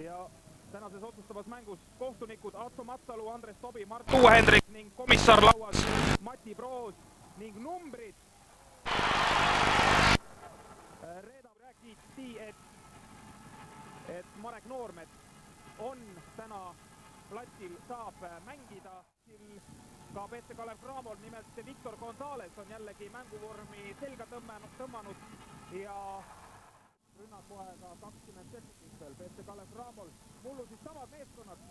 ja tänases otsustavas mängus kohtunikud Atso Matsalu, Andres Tobi, Mart Tuuhendrik ning komissar lauas Mati Proos ning numbrid. Reeda räägiti, et Marek Noormet on täna platsil, saab mängida. Ka BC Kalev Cramol, nimelt Victor Gonzalez on jällegi mänguvormi selga tõmmanud ja rünnakuaega 20 sekundit veel BC Kalev Cramol. Mullu siis samad meeskonnad.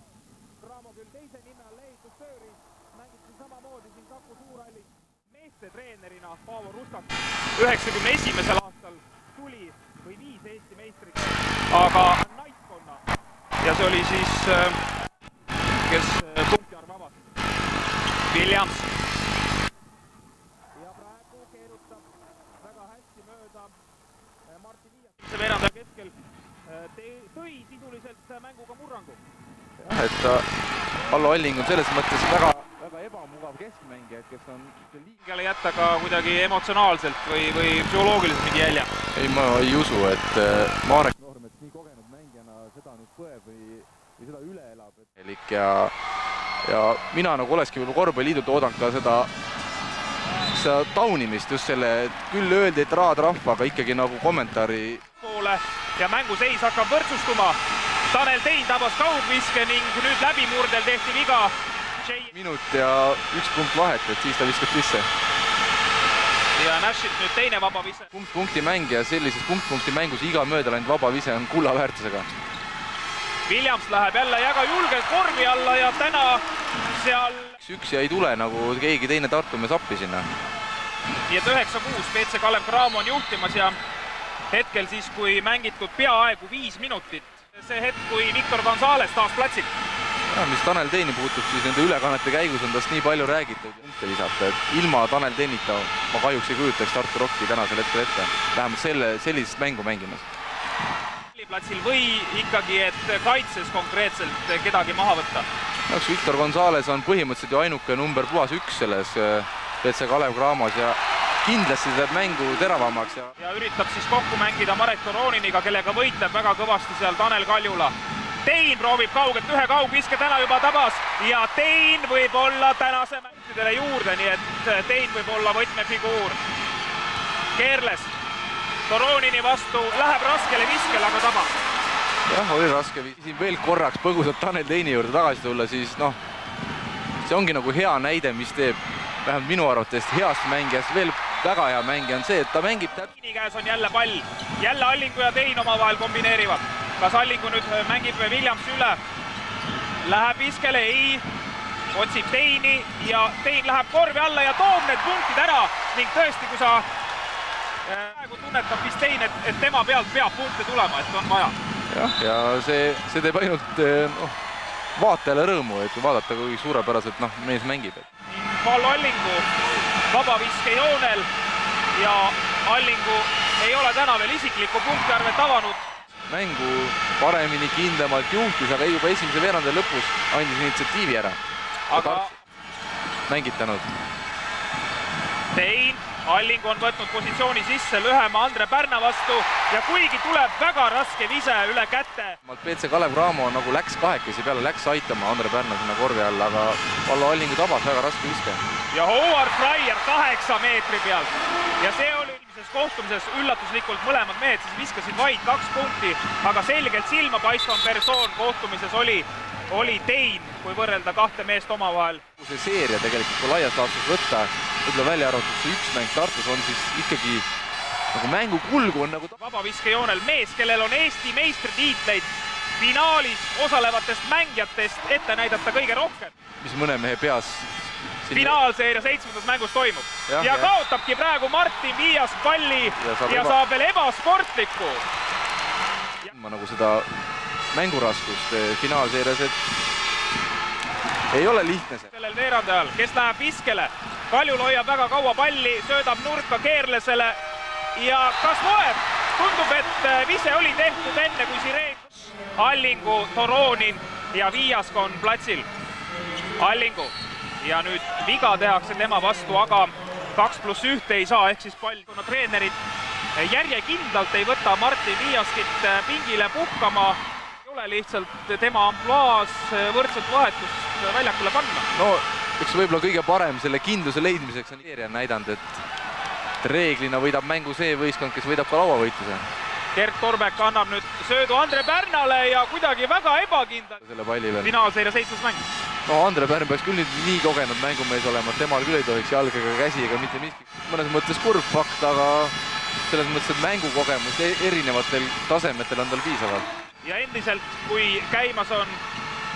Cramo küll teise nime all ehitustööri, mängiti samamoodi siin Kaku Suurhallis. Meeste treenerina Paavo Ruskak 91. aastal tuli või viis Eesti meistrit, aga naiskonna ja see oli siis, kes punktiarv avas. Williams. Ja praegu keerutab väga hästi mööda Martin Viias. See veerandaja keskel tõi sisuliselt mänguga murrangu. Et Allo Alling on selles mõttes väga ebamugav keskmängija, kes on liigele jätta ka kuidagi emotsionaalselt või psühholoogiliselt mingi jälje. Ei, ma ei usu, et Marek Noormet nii kogenud mängijana seda nüüd põeb või seda üle elab. Ja mina nagu olekski võib-olla korvpalliliidult oodanud ka seda taunimist just selle, et küll öeldi, et rahatrahv, aga ikkagi nagu kommentaari poole ja mänguseis hakkab võrdsustuma. Tanel Tein tabas kaugviske ning nüüd läbimurdel tehti viga. Minut ja 1 punkt vahet, et siis ta viskab sisse. Ja Nashilt nüüd teine vaba vise. Punkti mäng ja sellises punkti mängus iga mööda läinud vaba vise on kulla väärtusega. Williams läheb jälle väga julgelt korvi alla ja täna seal... Üks ja ei tule nagu keegi teine Tartumees appi sinna. Nii et 9-6 BC Kalev Cramo on juhtimas ja hetkel siis, kui mängitud peaaegu 5 minutit. See hetk, kui Victor Gonzalez taas platsil. Ja, mis Tanel Teini puutub, siis nende ülekannete käigus on tast nii palju räägitud. Ilma Tanel Teinita ma kahjuks ei kujutaks Tartu Rocki tänasel hetkel ette. Vähemalt sellisest mängu mängimas. Platsil või ikkagi, et kaitses konkreetselt kedagi maha võtta? Victor Gonzalez on põhimõtteliselt ju ainuke number puhas 1 selles BC Kalev Cramos ja kindlasti teeb mängu teravamaks. Ja üritab siis kokku mängida Marek Toroniniga, kellega võitleb väga kõvasti seal Tanel Kaljula. Tein proovib kaugelt, ühe kaugviske täna juba tabas ja Tein võib olla tänase mängidele juurde, nii et Tein võib olla võtmefiguur. Keerles Toronini vastu, läheb raskele viskele, aga tabab. Jah, oli raske. Siin veel korraks põgusalt Tanel Teini juurde tagasi tulla, siis noh, see ongi nagu hea näide, mis teeb vähemalt minu arvates heast mängijast veel väga hea mängija on see, et ta mängib Teini käes on jälle pall. Jälle Allingu ja Tein omavahel kombineerivad. Kas Allingu nüüd mängib Williams üle? Läheb viskele, ei. Otsib Teini ja Tein läheb korvi alla ja toob need punktid ära ning tõesti, kui sa praegu tunnetab vist Tein, et tema pealt peab punkte tulema, et on vaja. Jah, ja see teeb ainult vaatajale rõõmu, et vaadata, kui suurepäraselt mees mängib. Paul Allingu vabaviske joonel ja Allingu ei ole täna veel isiklikku punktiarvet avanud. Mängu paremini, kindlamalt juhtis, aga juba esimese veerandi lõpus andis initsiatiivi ära. Aga mängitanud. Tein, Allingu on võtnud positsiooni sisse lühema Andre Pärna vastu ja kuigi tuleb väga raske vise üle kätte. BC Kalev Cramo nagu läks kahekesi peale, läks aitama Andre Pärna sinna korvi all, aga Allo Allingu tabas väga raske viske. Ja Howard Fryer 8 meetri pealt ja see oli eelmises kohtumises üllatuslikult mõlemad mehed siis viskasid vaid 2 punkti, aga selgelt silma paistvam persoon kohtumises oli Tein, kui võrrelda 2 meest omavahel. See seeria tegelikult, kui laias laastus võtta, võib-olla välja arvatud see 1 mäng Tartus on siis ikkagi nagu mängu kulgu on nagu... Vabaviske joonel mees, kellel on Eesti meistritiitleid finaalis osalevatest mängijatest ette näidata kõige rohkem. Mis mõne mehe peas... Finaalseeria 7. mängus toimub. Ja kaotabki praegu Martin Viias palli ja saab veel ebasportlikku. Ma nagu seda mänguraskust finaalseerias, et ei ole lihtne see. Sellel veerandajal, kes läheb viskele, Kaljul hoiab väga kaua palli, söödab nurka Keerlesele ja kas loeb? Tundub, et vise oli tehtud enne, kui sireen. Allingu, Toronin ja Viiask on platsil. Allingu ja nüüd viga tehakse tema vastu, aga 2+1 ei saa, ehk siis pall. Kuna treenerid järjekindlalt ei võta Martin Viiaskit pingile puhkama, Ei ole lihtsalt tema ampluaas võrdset vahetust väljakule panna. No, eks võib-olla kõige parem selle kindluse leidmiseks on seeria näidanud, et reeglina võidab mängu see võistkond, kes võidab ka lauavõitluse. Gert Torbek annab nüüd söödu Andre Pärnale ja kuidagi väga ebakindlalt. Selle palli veel. Finaalseeria 7. mäng. No Andre Pärn peaks küll nüüd nii kogenud mängumees olema, et temal küll ei tohiks jalga ega käsi ega mitte miski. Mõnes mõttes kurb fakt, aga selles mõttes, et mängukogemus erinevatel tasemetel on tal piisavalt. Ja endiselt, kui käimas on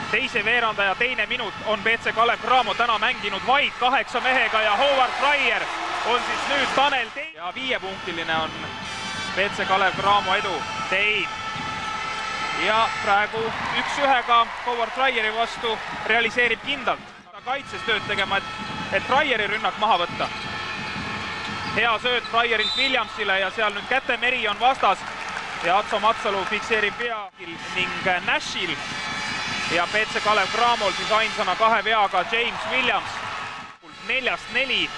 teise veeranda ja teine minut, on BC Kalev Cramo täna mänginud vaid 8 mehega ja Howard Fryer on siis nüüd Tanel Tein. Ja 5-punktiline on BC Kalev Cramo edu. Tein. Ja praegu 1-1-ga Howard Fryeri vastu realiseerib kindlalt. Kaitses tööd tegema, et Fryeri rünnak maha võtta. Hea sööd Fryerilt Williamsile ja seal nüüd Kätemeri on vastas. Ja Atso Matsalu fikseerib vea ning Nashil ja BC Kalev Cramol siis ainsana 2 veaga James Williams. 4-4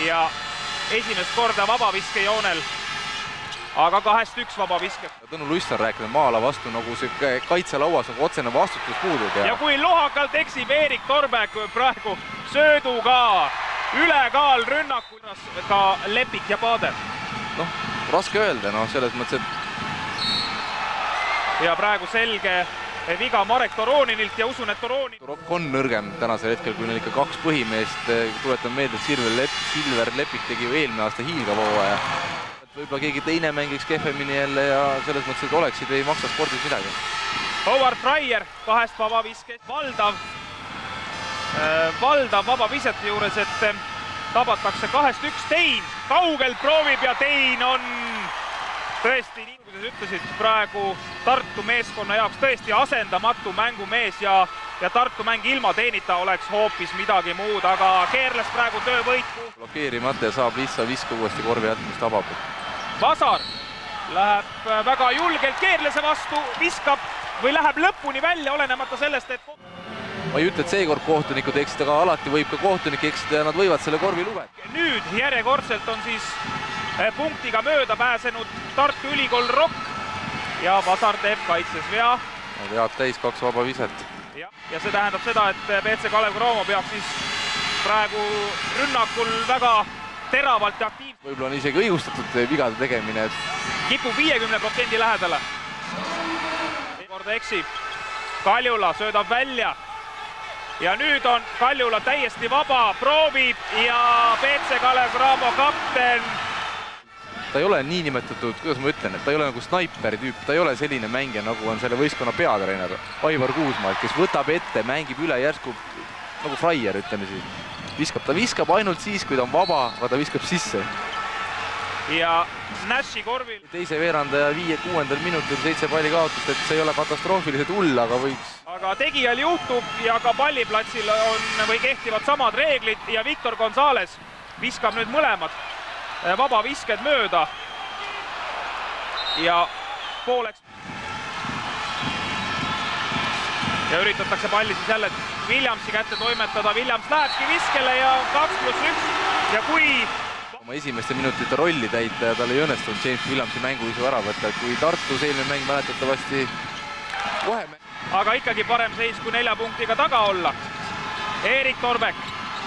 ja esimest korda vabaviskejoonel, aga 2-1 vabaviske. Tõnu Luss on rääkinud maala vastu, nagu see kaitselauas nagu otsene vastutus puudub. Ja kui lohakalt eksib Erik Torbek praegu sööduga ülekaal rünnaku, ka Lepik ja Pader. Noh, raske öelda, selles mõttes, et ja praegu selge viga Marek Toroninilt ja usun, et Toronin on nõrgem tänasel hetkel, kui neil ikka 2 põhimeest. Tuletan meelde, et Silver Lepik tegi ju eelmine aasta hiilgavooaja. Võib-olla keegi teine mängiks kehvemini jälle ja selles mõttes, et oleksid ei maksa spordis midagi. Howard Fryer 2 vabaviskest. Valdav vabavisete juures, et tabatakse 2-1. Tein kaugelt proovib ja Tein on tõesti, nii kui sa ütlesid, praegu Tartu meeskonna jaoks tõesti asendamatu mängumees ja Tartu mäng ilma Teinita oleks hoopis midagi muud, aga keerles praegu töövõitu. Blokeerimata ja saab lihtsalt viska uuesti korvi alt, mis tabab. Vasar läheb väga julgelt keerlese vastu, viskab või läheb lõpuni välja, olenemata sellest, et ma ei ütle, et seekord kohtunikud eksida, aga alati võib ka kohtunik eksida ja nad võivad selle korvi lugeda. Nüüd järjekordselt on siis punktiga mööda pääsenud Tartu Ülikool Rock ja Vasar teeb kaitses vea. Vead täis 2 vaba viset. Ja see tähendab seda, et BC Kalev Cramo peab siis praegu rünnakul väga teravalt ja aktiivselt. Võib-olla on isegi õigustatud vigade tegemine. Kipub 50% lähedale. Korda eksib. Kaljula söödab välja. Ja nüüd on Kaljula täiesti vaba, proovib ja BC Kalev Cramo kapten. Ta ei ole nii nimetatud, kuidas ma ütlen, et ta ei ole nagu snaiperi tüüp, ta ei ole selline mängija, nagu on selle võistkonna peatreener Aivar Kuusmaalt, kes võtab ette, mängib üle järsku nagu Fryer, ütleme siis. Ta viskab ainult siis, kui ta on vaba, aga ta viskab sisse. Ja Nashi korvil. Teise veeranda ja 5-6 minutil 7 palli kaotust, et see ei ole katastroofiliselt hull, aga võiks. Aga tegijal juhtub ja ka palliplatsil on või kehtivad samad reeglid ja Victor Gonzalez viskab nüüd mõlemad vaba visked mööda ja pooleks. Ja üritatakse palli siis jälle Williamsi kätte toimetada. Williams lähebki viskele ja 2+1 ja kui oma esimeste minutite rolli täita ja tal ei õnnestunud James Williamsi mänguisu ära võtta, kui Tartus eelmine mäng mäletatavasti kohe. Aga ikkagi parem seis kui 4 punktiga taga olla. Erik Torbek,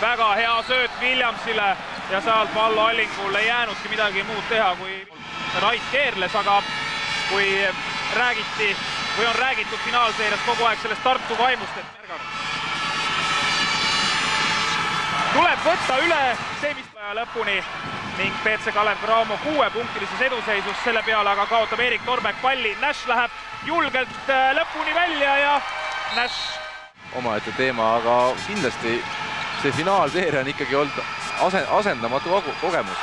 väga hea sööt Williamsile ja sealt Vallo Allingul ei jäänudki midagi muud teha, kui Rait keerles, aga kui räägiti või on räägitud finaalseerias kogu aeg sellest Tartu vaimust, et märganud. Tuleb võtta üle see, mis lõpuni ning BC Kalev Cramo 6-punktilises eduseisus, selle peale aga kaotab Erik Torbek palli. Nash läheb julgelt lõpuni välja ja Nash omaette teema, aga kindlasti see finaalseeria on ikkagi olnud asendamatu kogemus.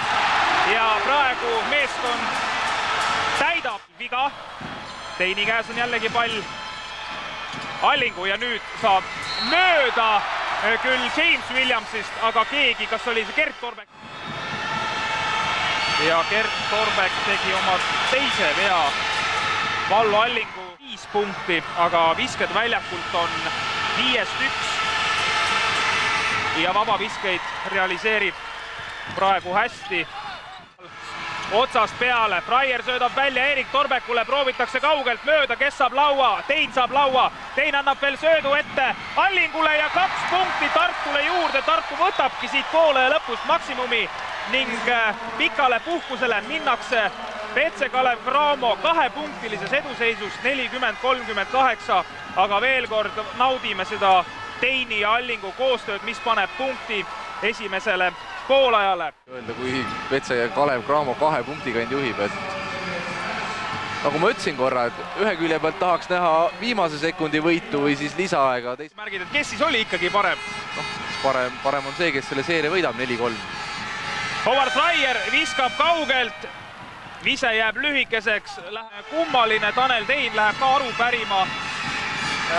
Ja praegu meeskond täidab viga. Teini käes on jällegi pall Allingu ja nüüd saab mööda küll James Williamsist, aga keegi, kas oli see Gert Torbek? Ja Gert Torbek tegi oma teise vea. Vallo Allingu 5 punkti, aga visked väljakult on 5-1. Ja vabaviskeid realiseerib praegu hästi. otsast peale, Fraier söödab välja Erik Torbekule, proovitakse kaugelt mööda, kes saab laua, Tein saab laua, Tein annab veel söödu ette Allingule ja 2 punkti Tartule juurde, Tartu võtabki siit poole lõpust maksimumi ning pikale puhkusele minnakse BC Kalev Cramo 2-punktilises eduseisus 40-38, aga veel kord naudime seda Teini ja Allingu koostööd, mis paneb punkti esimesele poolajale. Öelda, kui BC Kalev Cramo 2 punktiga end juhib, et nagu ma ütlesin korra, et ühe külje pealt tahaks näha viimase sekundi võitu või siis lisaaega. Märgid, et kes siis oli ikkagi parem? Parem on see, kes selle seeria võidab 4-3. Howard Fraier viskab kaugelt, vise jääb lühikeseks, kummaline, Tanel Tein läheb ka aru pärima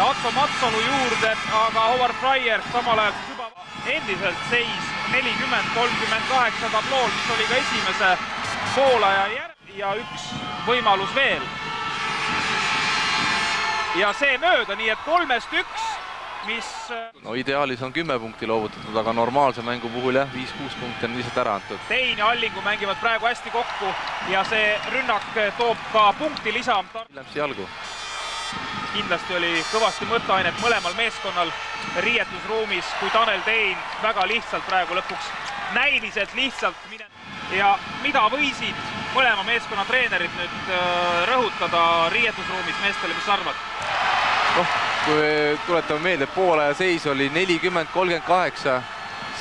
Atso Matsolu juurde, aga Howard Fraier samal ajal juba endiselt seis 40-38 tablool, mis oli ka esimese poolaja järg ja üks võimalus veel. Ja see mööda, nii et 3-1, mis... No ideaalis on 10 punkti loovutatud, aga normaalse mängu puhul jah, 5-6 punkti on lihtsalt ära antud. Tein ja Allingu mängivad praegu hästi kokku ja see rünnak toob ka punkti lisa. Villemsi jalgu. Kindlasti oli kõvasti mõtteainet mõlemal meeskonnal riietusruumis, kui Tanel Tein väga lihtsalt praegu lõpuks näiliselt lihtsalt ja mida võisid mõlema meeskonna treenerid nüüd rõhutada riietusruumis meestele, mis arvad? Noh, kui tuletame meelde, et poolaja seis oli 40-38,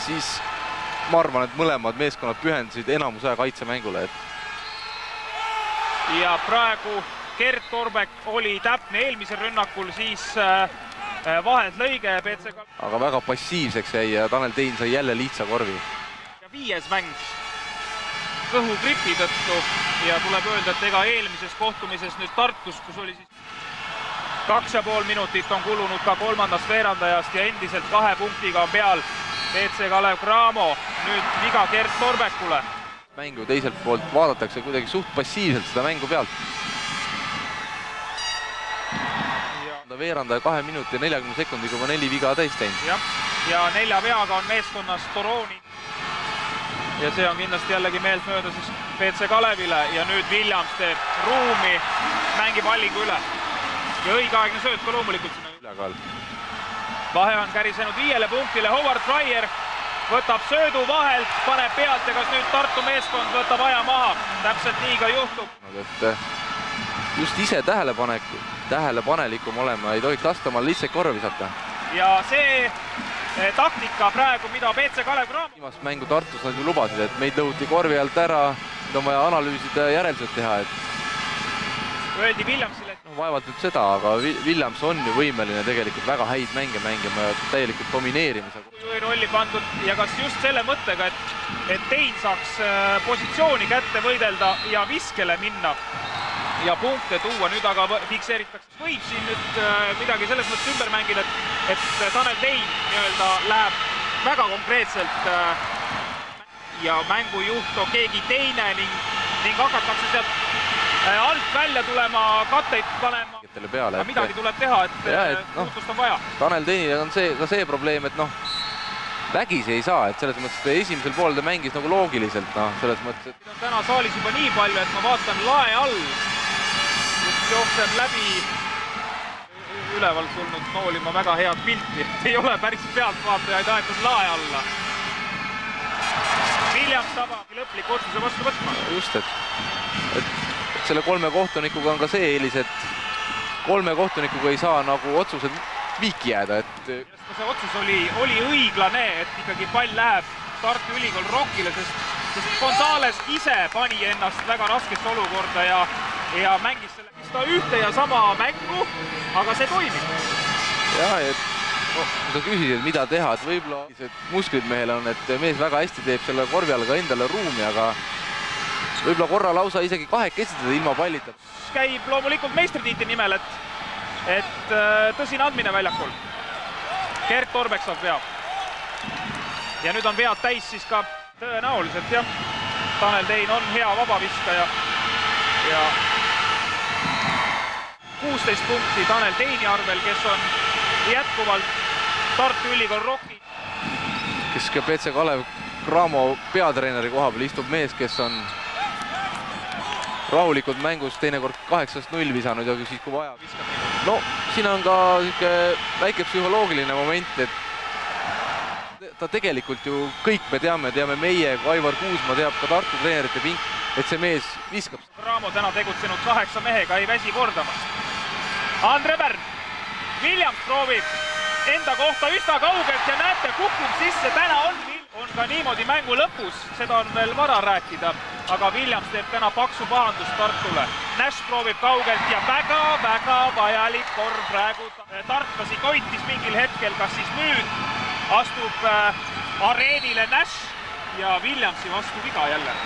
siis ma arvan, et mõlemad meeskonnad pühendasid enamus aja kaitsemängule. Ja praegu Gert Torbek oli täpne eelmisel rünnakul, siis vahend lõige BC Kalev. Aga väga passiivseks jäi ja Tanel Tein sai jälle lihtsa korvi. Ja 5. mäng kõhugripi tõttu ja tuleb öelda, et ega eelmises kohtumises nüüd Tartus, kus oli siis 2,5 minutit on kulunud ka kolmandast veerandajast ja endiselt 2 punktiga on peal BC Kalev Cramo. Nüüd viga Gert Torbekule. Mängu teiselt poolt vaadatakse kuidagi suht passiivselt seda mängu pealt. Veerandaja 2 minuti ja 40 sekundiga juba 4 viga täis teinud. Ja 4 veaga on meeskonnas Toroni. Ja see on kindlasti jällegi meeltmööda siis BC Kalevile ja nüüd Williams teeb ruumi, mängib Allingu üle. Ja õigeaegne sööt ka loomulikult sinna ülekaal. Vahe on kärisenud 5 punktile, Howard Fraier võtab söödu vahelt, paneb pealt ja kas nüüd Tartu meeskond võtab aja maha. Täpselt nii ka juhtub. Just ise tähelepanelikum olema, ei tohiks lasta omal lihtsalt korra visata. Ja see taktika praegu, mida BC Kalev Cramo... Viimast mängu Tartus nad ju lubasid, et meid lõhuti korvi alt ära, nüüd on vaja analüüsida ja järeldused teha. Öeldi Williamsile, et... Vaevalt nüüd seda, aga Williams on ju võimeline tegelikult väga häid mänge mängima ja täielikult domineerimise. Rolli pandud ja kas just selle mõttega, et Tein saaks positsiooni kätte võidelda ja viskele minna ja punkte tuua, nüüd aga fikseeritakse. Võib siin nüüd midagi selles mõttes ümber mängida, et Tanel Tein läheb väga konkreetselt ja mängujuht on keegi teine ning hakatakse sealt alt välja tulema, katteid panema. Aga midagi tuleb teha, et muutust on vaja. Tanel Teinil on ka see probleem, et vägisi ei saa, et selles mõttes, et esimesel pool ta mängis nagu loogiliselt, selles mõttes, et... Täna saalis juba nii palju, et ma vaatan lae all, kus jookseb läbi ülevalt tulnud noolima väga head pilti. Ei ole päris pealtvaatajaid aetud lae alla. Williams tabab lõplik otsuse vastu võtma. Just, et selle 3 kohtunikuga on ka see eelis, et 3 kohtunikuga ei saa nagu otsused viiki jääda, et... See otsus oli õiglane, et ikkagi pall läheb Tartu Ülikool Rockile, sest Gonzales ise pani ennast väga raskesse olukorda ja mängis seda ühte ja sama mängu, aga see toimib. Jah, et kui sa küsisid, mida teha, et võib-olla musklid mehel on, et mees väga hästi teeb selle korvi all ka endale ruumi, aga võib-olla korra lausa isegi kahekesitada ilma pallita. Käib loomulikult meistritiitli nimel, et tõsine andmine väljakul. Gert Torbek saab vea. Ja nüüd on vead täis siis ka tõenäoliselt, jah. Tanel Tein on hea vabaviskaja ja 16 punkti Tanel Teini arvel, kes on jätkuvalt Tartu Ülikool Rocki. Kes ka BC Kalev Cramo peatreeneri koha peal istub mees, kes on rahulikult mängus teinekord 8-0 visanud ja siis kui vaja. No siin on ka väike psühholoogiline moment, et ta tegelikult ju kõik me teame meie, kui Aivar Kuusma teab ka Tartu treenerite pink, et see mees viskab. Raamo täna tegutsenud 8 mehega ei väsi kordamast. Andre Pärn, Williams proovib enda kohta üsna kaugelt ja näete, kukub sisse, täna on ka niimoodi mängu lõpus, seda on veel vara rääkida, aga Williams teeb täna paksu pahandust Tartule. Nash proovib kaugelt ja väga vajalik korv praegu. Tartlasi koitis mingil hetkel, kas siis nüüd astub areenile Nash ja Williamsi vastu viga jälle.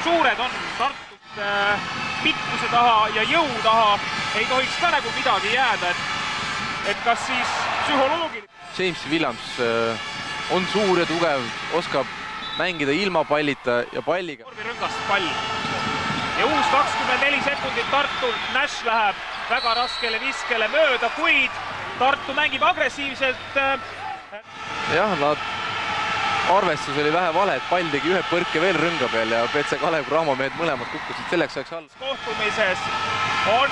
Suured on Tartut pikkuse taha ja jõu taha, ei tohiks ka nagu midagi jääda, et kas siis psühholoogiline. James Williams on suur ja tugev, oskab mängida ilma pallita ja palliga. Korvirõngast pall. Ja uus 24 sekundit Tartul. Nash läheb väga raskele viskele mööda, kuid Tartu mängib agressiivselt. Jah, arvestus oli vähe vale, et pall tegi ühe põrke veel rõnga peal ja PC Kalev Cramo mehed mõlemad kukkusid selleks ajaks all. Kohtumises on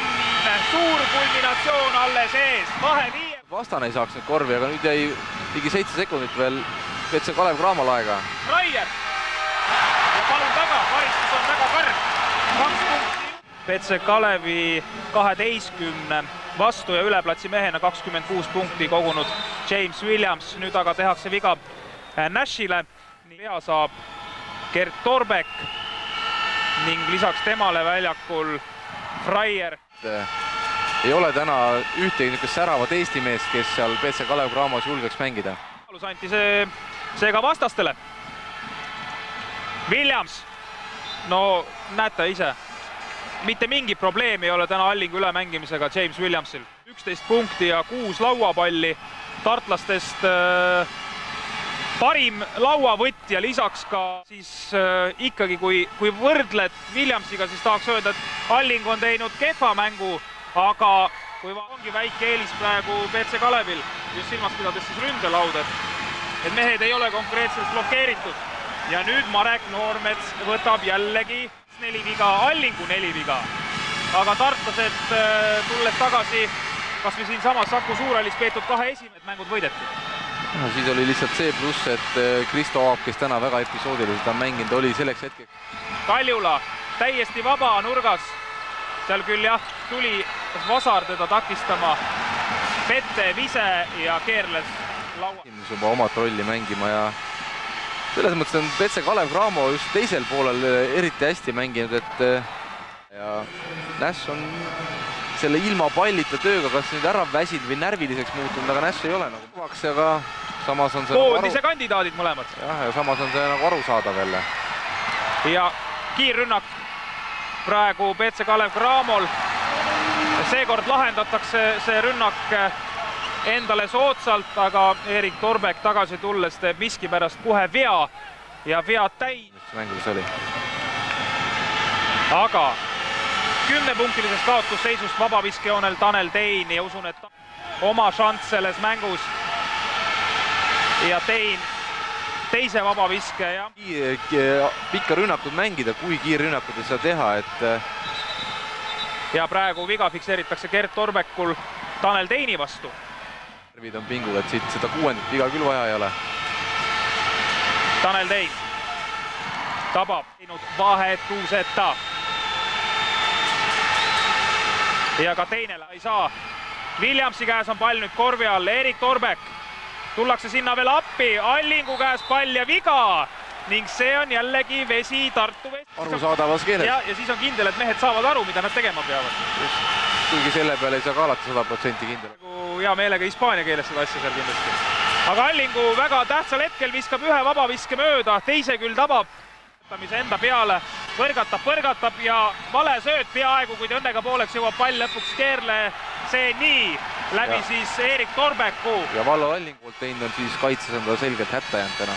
suur kulminatsioon alles ees. Vastane ei saaks nüüd korvi, aga nüüd jäi ligi 7 sekundit veel PC Kalev Cramol aega. Raier ja palun taga, karistus on väga karm. 2 punkti. PC Kalevi 12 vastu ja üleplatsi mehena 26 punkti kogunud James Williams. Nüüd aga tehakse viga Nashile. Pea saab Gert Torbek ning lisaks temale väljakul Fraier. Ei ole täna ühtegi säravat Eesti meest, kes seal PC Kalev Cramos julgeks mängida. Anti see ka vastastele. Williams, no näete ise, mitte mingi probleemi ei ole täna Allingu ülemängimisega James Williamsil. 11 punkti ja 6 lauapalli. Tartlastest parim lauavõtja, lisaks ka siis ikkagi kui võrdled Williamsiga, siis tahaks öelda, et Alling on teinud kehva mängu, aga kui ongi väike eelis praegu PC Kalevil, just silmas pidades siis ründelauda, et mehed ei ole konkreetselt blokeeritud. Ja nüüd Marek Noormets võtab jällegi 4 viga, Allingu 4 viga. Aga tartlased tulles tagasi, kas või siin samas Saku Suurhallis peetud 2 esimesed mängud võideti. No, siis oli lihtsalt see pluss, et Kristo Aab, kes täna väga episoodiliselt on mänginud, oli selleks hetkeks. Kaljula täiesti vaba nurgas. Seal küll jah, tuli Vasar teda takistama. Pette vise ja keerles laua. Juba omat rolli mängima ja selles mõttes on PC Kalev Cramo just teisel poolel eriti hästi mänginud, et ja Nash on selle ilma pallita tööga kas nüüd ära väsinud või närviliseks muutunud, aga Nash ei ole nagu kuvaks, aga samas on see koondise kandidaadid mõlemad. Jah, ja samas on see nagu arusaadav jälle. Ja kiirrünnak praegu PC Kalev Cramol. Seekord lahendatakse see rünnak endale soodsalt, aga Erik Torbek tagasi tulles teeb miski pärast kohe vea ja vead täis. Mängus oli. Aga 10-punktilisest kaotusseisust vabaviskejoonel Tanel Tein ja usun, et oma šanss selles mängus. Ja Tein teise vabaviske ja pikka rünnakut mängida, kui kiirrünnakut ei saa teha, et ja praegu viga fikseeritakse Gert Torbekul Tanel Teini vastu. Tervid on pingul, et siit seda 6. viga küll vaja ei ole. Tanel Tein tabab teinud vahetuseta. Ja ka teinele ei saa. Williamsi käes on pall nüüd korvi all, Erik Torbek. Tullakse sinna veel appi, Allingu käes pall ja viga ning see on jällegi vesi Tartu vesi. Arusaadavas keeles. Ja siis on kindel, et mehed saavad aru, mida nad tegema peavad. Kuigi selle peale ei saa ka alati 100% kindel. Hea meelega hispaania keeles seda asja seal kindlasti. Aga Allingu väga tähtsal hetkel viskab ühe vabaviske mööda, teise küll tabab enda peale, põrgatab ja vale sööt peaaegu, kuid õnnega pooleks jõuab pall lõpuks keerle see nii läbi ja siis Erik Torbeku. Ja Vallo Allingu poolt teinud on siis kaitses on ta selgelt hätta jäänud täna.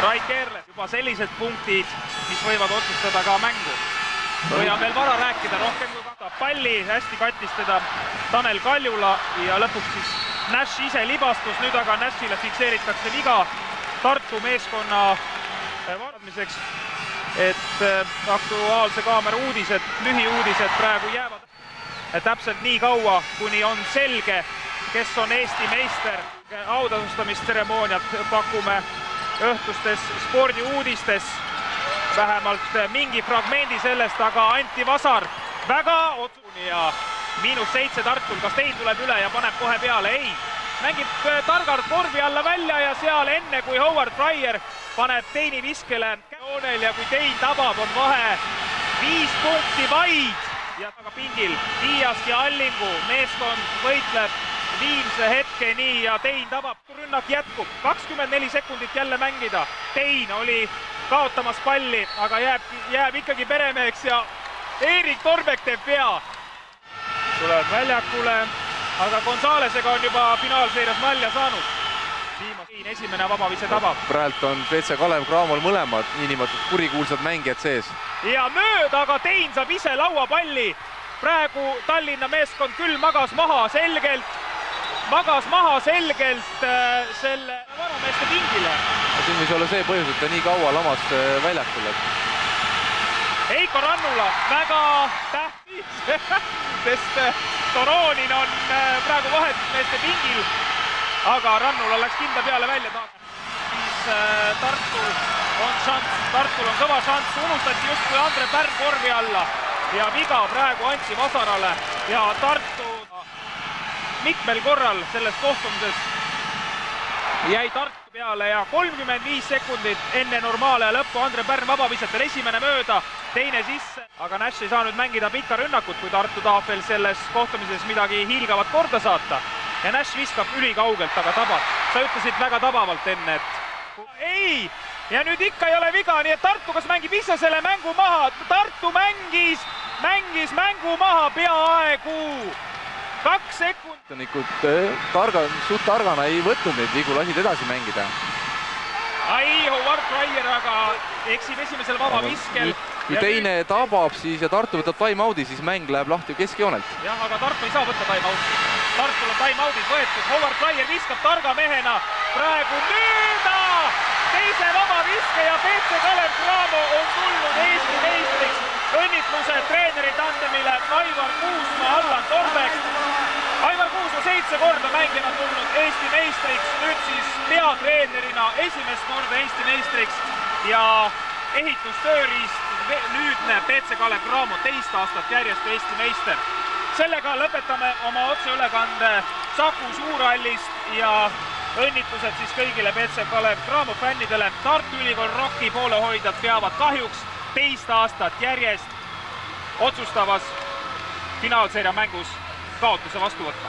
Rait Keerles, juba sellised punktid, mis võivad otsustada ka mängu. Või on veel vara rääkida, rohkem kui katab palli, hästi kattis teda Tanel Kaljula ja lõpuks siis Nash ise libastus, nüüd aga Nashile fikseeritakse viga Tartu meeskonna varadmiseks. et Aktuaalse Kaamera uudised, lühiuudised praegu jäävad täpselt nii kaua, kuni on selge, kes on Eesti meister. Autasustamisteremoniat pakume õhtustes spordiuudistes vähemalt mingi fragmendi sellest, aga Anti Vasar väga otsuni ja -7 Tartul. Kas Tein tuleb üle ja paneb kohe peale? Ei. Mängib targalt korvi alla välja ja seal enne, kui Howard Fryer paneb Teini viskele joonel ja kui Tein tabab, on vahe 5 punkti vaid. Ja taga pingil Tiiast ja Allingu meeskond võitleb viimse hetkeni ja Tein tabab. Rünnak jätkub, 24 sekundit jälle mängida. Tein oli kaotamas palli, aga jääb ikkagi peremeheks ja Erik Torbek teeb vea. Tuleb väljakule, aga Gonzalesega on juba finaalseerias malja saanud. Esimene vabavise tabab. Praegu on BC Kalev Cramol mõlemad niinimetatud kurikuulsad mängijad sees. Ja mööda, aga Tein saab ise lauapalli. Praegu Tallinna meeskond küll magas maha selgelt selle vanameeste pingile. Siin võis olla see põhjus, et ta nii kaua lamas väljakul. Heiko Rannula väga tähtis, sest Toronin on praegu vahetusmeeste pingil, aga Rannula läks kinda peale välja. Siis Tartul on kõva šanss, unustati justkui Andre Pärn korvi alla ja viga praegu Anti Vasarale ja Tartu mitmel korral selles kohtumises jäi Tartu peale ja 35 sekundit enne normaale lõppu Andre Pärn vabavisetel, esimene mööda, teine sisse, aga Nash ei saanud mängida pikka rünnakut, kui Tartu tahab veel selles kohtumises midagi hiilgavat korda saata. Ja Nash viskab ülikaugelt, aga tabab. Sa ütlesid väga tabavalt enne, et ei, ja nüüd ikka ei ole viga, nii et Tartu kas mängib ise selle mängu maha. Tartu mängis mängu maha peaaegu 2 sekundit. Suht targana ei võtnud neid vigu, lasid edasi mängida. Howard Fryer aga eksib esimesel vabaviskel. Kui teine tabab siis ja Tartu võtab time-out'i, siis mäng läheb lahti keskjoonelt. Jah, aga Tartu ei saa võtta time-out'i. Tartul on time-out'id võetud. Howard Fryer viskab targa mehena. Praegu mööda teise vabaviske ja BC Kalev Cramo on tulnud Eesti meistriks. Õnnitlused treeneri tandemile Aivar Kuusmaa, Allan Torbek. Aivar Kuusmaa 7 korda mängima tulnud Eesti meistriks, nüüd siis peatreenerina esimest korda Eesti meistriks ja ehitustööriist nüüdne BC Kalev Cramo 2 aastat järjest Eesti meister. Sellega lõpetame oma otseülekande Saku Suurhallist ja õnnitlused siis kõigile BC Kalev Cramo fännidele. Tartu Ülikool Rocki poolehoidjad peavad kahjuks 2 aastat järjest otsustavas finaalseeria mängus kaotuse vastu võtma.